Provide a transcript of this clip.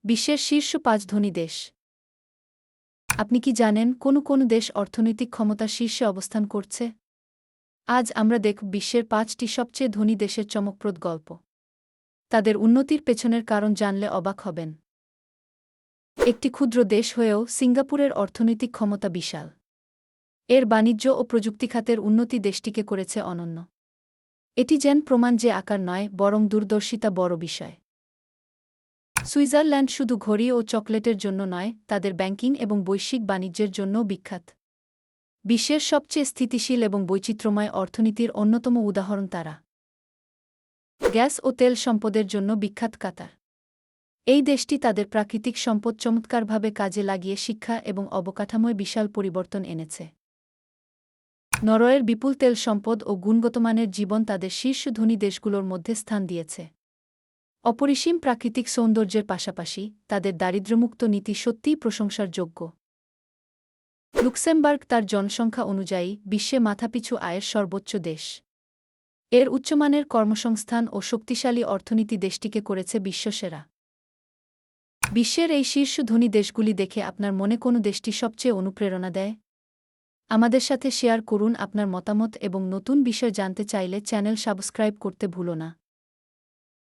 বিশ্বের শীর্ষ ৫ ধনী দেশ। আপনি কি জানেন কোন দেশ অর্থনৈতিক ক্ষমতার শীর্ষে অবস্থান করছে? আজ আমরা দেখব বিশ্বের ৫টি সবচেয়ে ধনী দেশের চমকপ্রদ গল্প। তাদের উন্নতির পেছনের কারণ জানলে অবাক হবেন। একটি ক্ষুদ্র দেশ হয়েও সিঙ্গাপুরের অর্থনৈতিক ক্ষমতা বিশাল। এর বাণিজ্য ও প্রযুক্তি খাতের উন্নতি দেশটিকে করেছে অনন্য। এটি যেন প্রমাণ যে আকার নয়, বরং দূরদর্শিতা বড় বিষয়। সুইজারল্যান্ড শুধু ঘড়ি ও চকলেটের জন্য নয়, তাদের ব্যাংকিং এবং বৈশ্বিক বাণিজ্যের জন্যও বিখ্যাত। বিশ্বের সবচেয়ে স্থিতিশীল এবং বৈচিত্র্যময় অর্থনীতির অন্যতম উদাহরণ তারা। গ্যাস ও তেল সম্পদের জন্য বিখ্যাত কাতার। এই দেশটি তাদের প্রাকৃতিক সম্পদ চমৎকারভাবে কাজে লাগিয়ে শিক্ষা এবং অবকাঠামোয় বিশাল পরিবর্তন এনেছে। নরওয়ের বিপুল তেল সম্পদ ও গুণগত মানের জীবন তাদের শীর্ষ ধনী দেশগুলোর মধ্যে স্থান দিয়েছে। অপরিসীম প্রাকৃতিক সৌন্দর্যের পাশাপাশি তাদের দারিদ্র্যমুক্ত নীতি সত্যিই প্রশংসার যোগ্য। লুক্সেমবার্গ তার জনসংখ্যা অনুযায়ী বিশ্বে মাথাপিছু আয়ের সর্বোচ্চ দেশ। এর উচ্চমানের কর্মসংস্থান ও শক্তিশালী অর্থনীতি দেশটিকে করেছে বিশ্বসেরা। বিশ্বের এই শীর্ষ ধনী দেশগুলি দেখে আপনার মনে কোন দেশটি সবচেয়ে অনুপ্রেরণা দেয়? আমাদের সাথে শেয়ার করুন আপনার মতামত এবং নতুন বিষয় জানতে চাইলে চ্যানেল সাবস্ক্রাইব করতে ভুলো না।